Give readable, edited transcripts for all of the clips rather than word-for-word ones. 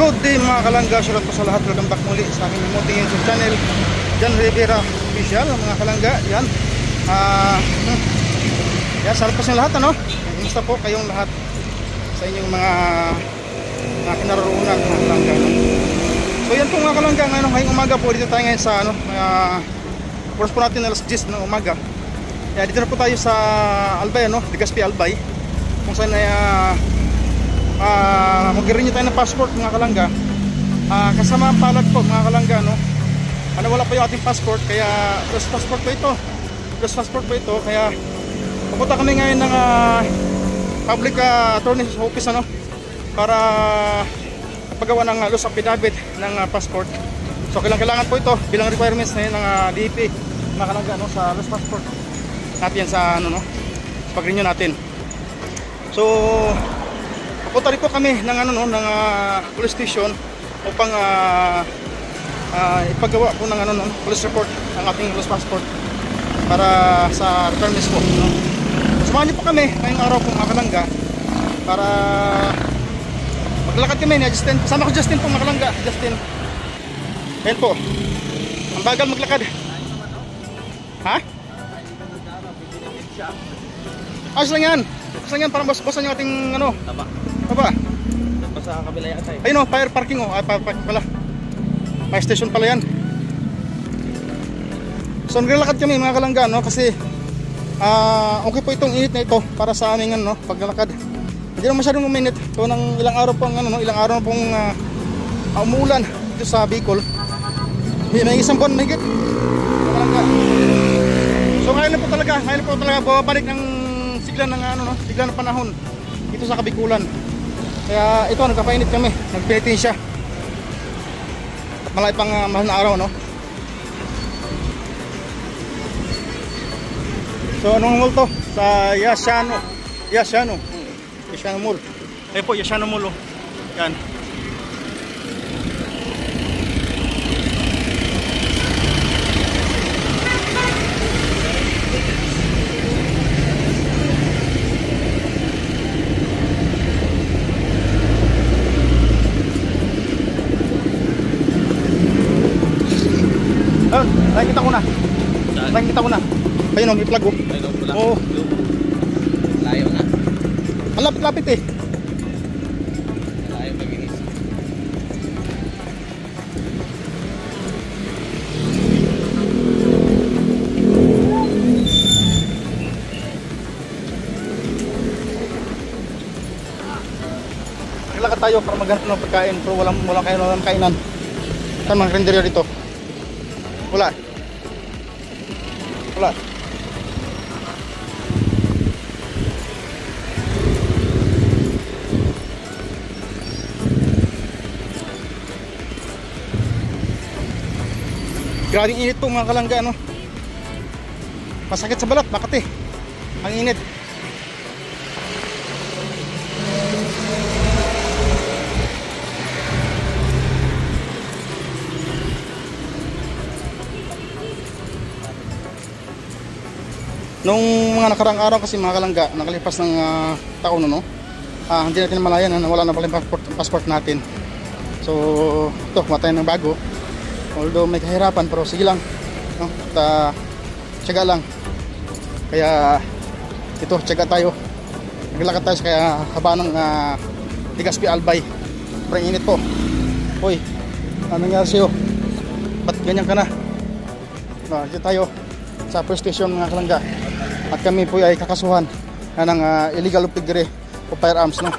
Good day mga kalangga, shoutout po sa lahat. Welcome back muli sa aking munting YouTube channel, John Rivera Official mga kalangga. Yan, yan, sarap po sa lahat, ano? Kumusta po kayong lahat sa inyong mga kinaroroonan mga kalangga, no? So yan po mga kalangga, ngayong umaga po dito tayo ngayon sa course po natin alas 10 ng umaga. Kaya dito na po tayo sa Albay, no? Legazpi Albay, kung saan ay mag-renew tayo ng passport mga kalangga. Kasama ang palad po mga kalangga, no? Wala pa yung ating passport, kaya plus passport po ito, kaya pupunta kami ngayon ng public attorney's office, ano, para paggawa ng loss affidavit ng passport. So kailangan po ito bilang requirements na yun ng DEP mga kalangga, no, sa loss passport natin sa pag-renew natin. So pupunta rin po kami ng ng police station upang ipagawa po ng police report ng ating lost passport para sa requirements po, no? Samahan niyo po kami ngayong araw po mga kalangga para maglakad kami ni Justin. Kasama ko Justin po mga kalangga. Justin, ayan po, ang bagal maglakad. Ha? Ayos lang yan. Ayos lang yan, parang basan yung ating taba. Tapos sa kabila yata eh. Ayun o, fire parking o. Parking pala. Fire station pala yan. So naglalakad kami mga kalangga, no? Kasi okay po itong init na ito para sa aming paglalakad. Hindi naman masyadong uminit. So ng ilang araw po ilang araw na pong umuulan dito sa Bicol. May isang buwan na higit mga kalangga. So ngayon po talaga babalik ng sigla ng sigla ng panahon dito sa Kabikulan. Kaya ito, nagpapainit kami, nagpinitin siya at malay pang mahal na araw, no? So anong mall to? Sa Yashano Mall. Ayun po, Yashano Mall, oh. Yan. Nakikita ko na. Ayun o, may plug o. Oo. Layo na. Ang lapit-lapit eh. Layo maginis. Naglalakad tayo para maghanap ng pagkain, pero walang kainan. Saan mga karinderya dito? Wala. Grabing init po mga kalangga, no? Masakit sa balat, bakit eh? Ang init. Nung mga nakarang araw kasi mga kalangga, nakalipas ng taon, hindi natin malayan na wala na pala yung passport natin. So ito, matayin ng bago. Although may kahirapan, pero sige lang, no? Tiyaga lang. Kaya ito, tiyaga tayo. Naglakad tayo kaya haba ng Legazpi Albay. Sobrang init po. Hoy, ano nangyari sa'yo? Ba't ganyan ka na? Dito tayo sa police station mga kalangga. At kami po ay kakasuhan ng illegal piggery o firearms, no?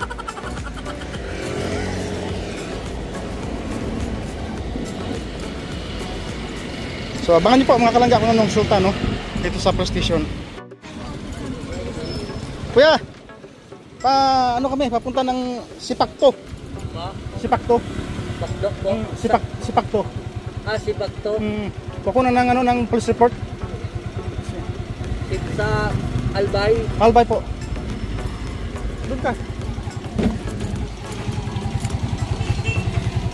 So abangan niyo po mga kalangga kung anong resulta, no, dito sa police station. Kuya, papunta ng Sipakto. Sipakto. Sipakto. Sipakto. Kukunan ng police report. Sa Albay. Albay po. Doon ka.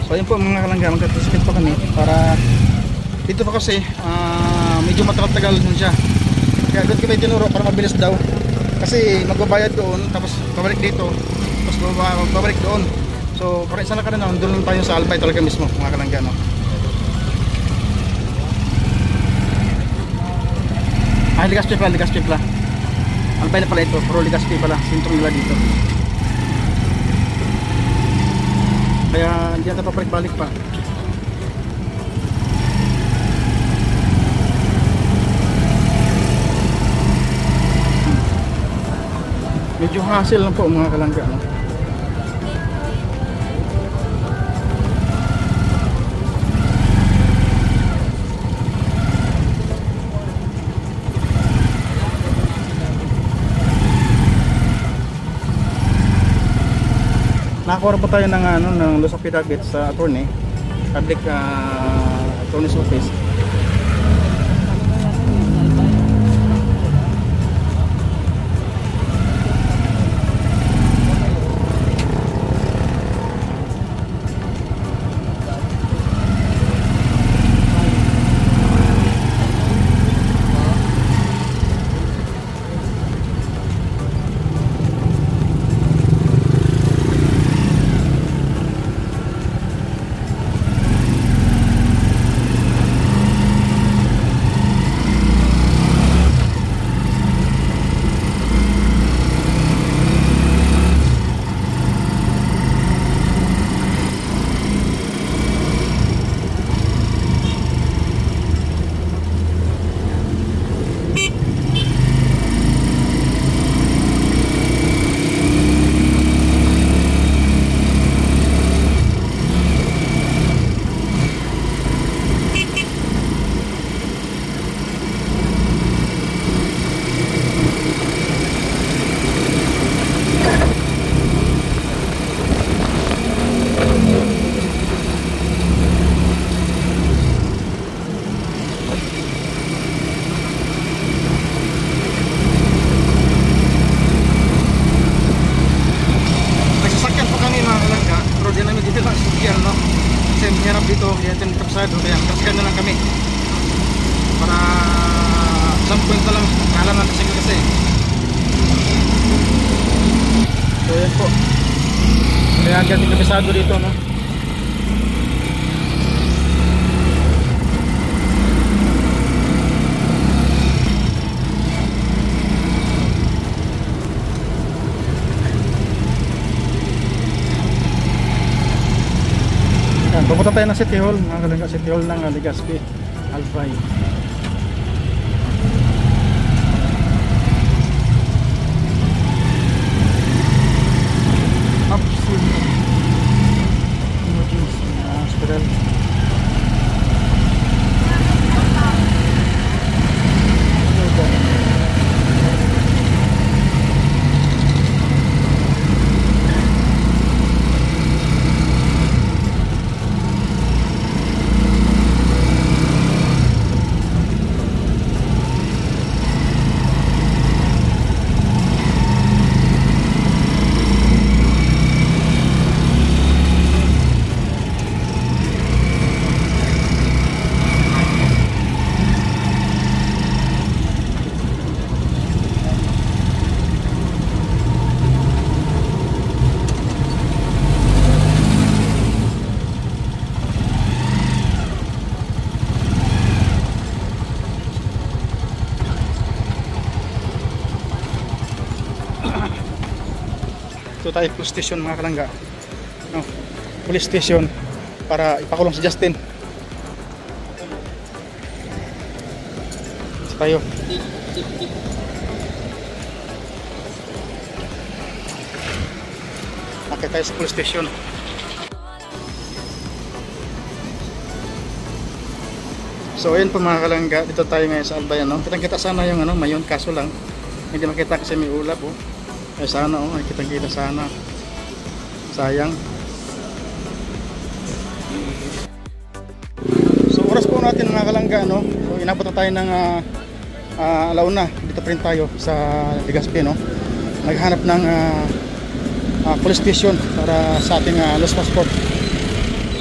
So ayun po mga kalangga, magkatisikit po kami para dito pa kasi medyo matagal-tagal din siya. Kaya doon kami tinuro para mabilis daw. Kasi magbabayad doon, tapos babalik dito, tapos babalik doon. So para isa na ka rin, doon lang tayo sa Albay talaga mismo mga kalangga, no? Legazpi pala. Albay na pala ito, pero Legazpi pala, sentro nila dito. Kaya hindi natin papalik-balik pa. Medyo hassle lang po mga kalangga, no? Nakakuha po tayo ng Los Affidavit sa attorney, public attorney's office. Dito, di natin kapsado, kaya kaskan na lang kami para isang point na lang, alam natin kasi. So yan po, kaya agad yung kapsado dito, no? Pupunta tayo ng City Hall, mga kalangga, City Hall ng Legazpi, Albay. Absolute emergency hospital. Ito tayo police station mga kalangga, no, police station para ipakulong si Justin. Ito tayo. Nakita tayo sa police station. So ayun po mga kalangga, dito tayo ngayon sa Albay, no? Kitang-kita sana yung mayon, kaso lang hindi makita kasi may ulap, oh. Ay sana, oh, kitang-kita sana. Sayang. So oras po natin mga kalangga, no? So inabot na tayo ng alauna. Dito pa rin tayo sa Legazpi, no? Naghanap ng police station para sa ating lost passport.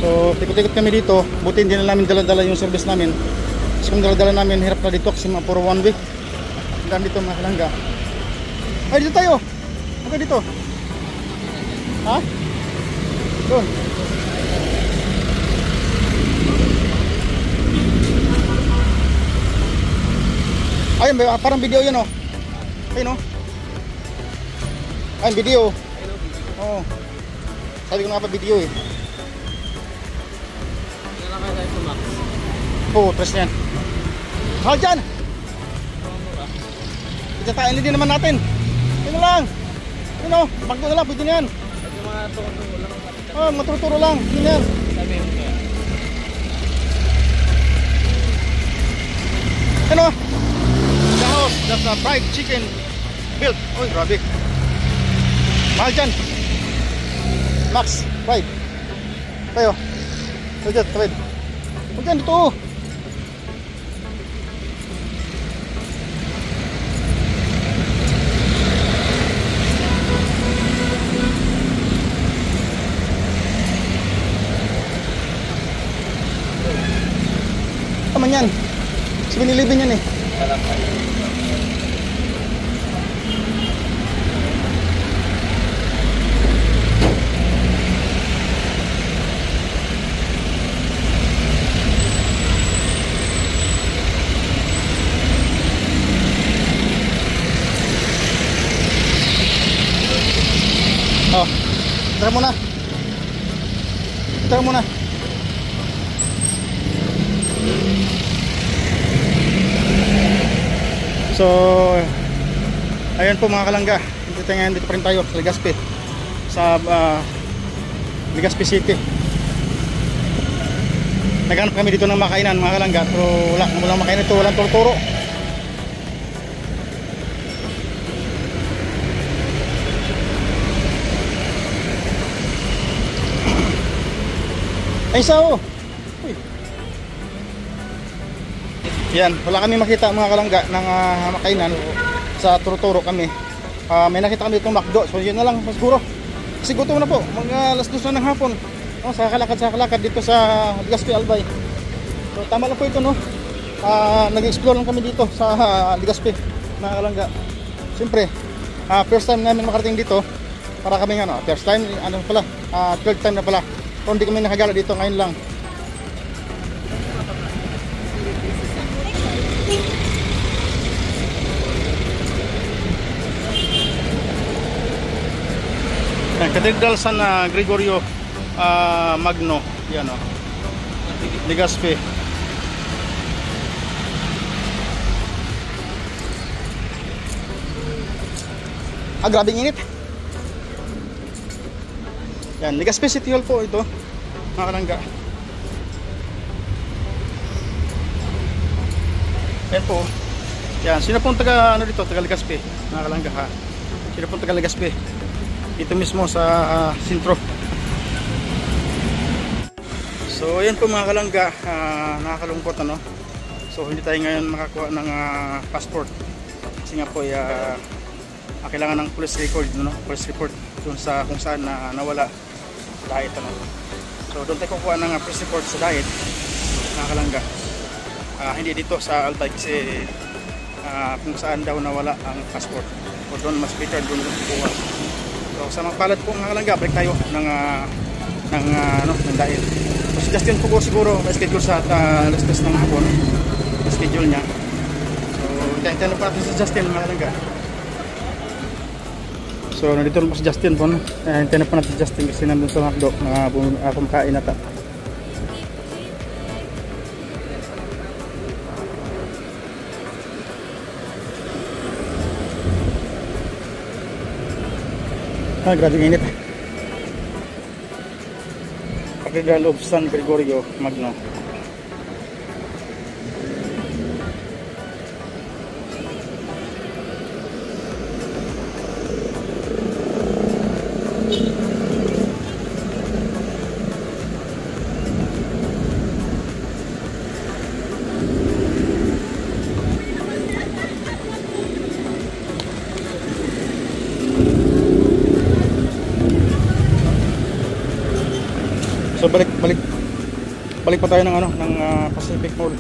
So tikot-tikot kami dito. Buti hindi na namin dala-dala yung service namin. Kasi kung dala-dala namin, hirap na dito kasi puro one way. Hanggang dito mga kalangga. Ay, dito tayo! Hanggang dito. Ha? Doon. Ayun, parang video yun oh. Ayun oh. Ayun, video. Oo. Sabi ko nga pa video eh. Yan lang kaya ito, Max. Oo, tres na yan. Mahal dyan! Itatain din naman natin. Yun lang. Yun o, bagdo na lang, pwede na yan. Pwede mga turo lang. Oo, matuturo lang, yun na yan. Sabi mo kaya. Yun o. The house, that's a fried chicken built. Uy, grabe. Mahal dyan. Max, fried. Tayo. Tayo dyan, fried. Huwag dyan, dito. Taman yan. 7-Eleven yan eh. Oh, tara muna. Tara muna. So, ayun po mga kalangga. Dito pa rin tayo sa Legazpi. Sa Legazpi City. Naghanap kami dito ng makainan mga kalangga. Pero walang makainan ito, walang turo-turo. Ay, sao? Uy. Yan, wala kami makita mga kalangga ng makainan sa turo-turo kami. May nakita kami itong McDo. So yun na lang siguro. Kasi gutom na po. Mga alas 2 na ng hapon. Sa kalakad dito sa Legazpi Albay. So tama lang po ito no. Nag-explore lang kami dito sa Legazpi mga kalangga. Siyempre, first time namin makarating dito. Para kami ano, first time, ano pala, third time na pala. So hindi kami nakagala dito ngayon lang. Cathedral San Gregorio Magno, yan o, Legazpi. Grabing init. Yan, Legazpi City Hall po ito mga kalangga. Yan po. Yan, sino pong taga ano dito, taga Legazpi mga kalangga ha? Sino pong taga Legazpi? Dito mismo sa sentro. So yan po mga kalangga, nakakalungkot ano. So hindi tayo ngayon makakuha ng passport kasi nga po kailangan ng police record no? Police report dun sa kung saan nawala diet ano. So doon tayo kukuha ng police report sa diet mga kalangga. Hindi dito sa Albay kasi kung saan daw nawala ang passport. O doon mas better doon kukuha. So sa mga palad po mga kalangga, balik tayo ng diet. So si Justin po siguro na-schedule sa alas 3 ng hapon. Na-schedule niya. So hintayin pa natin si Justin mga kalangga. So nandito na po si Justin po. Hintayin pa natin si Justin kasi nandun sa McDo na kumakain na ta. Grabe init. Cathedral of San Gregorio Magno. So balik pa tayo ng Pacific Mall.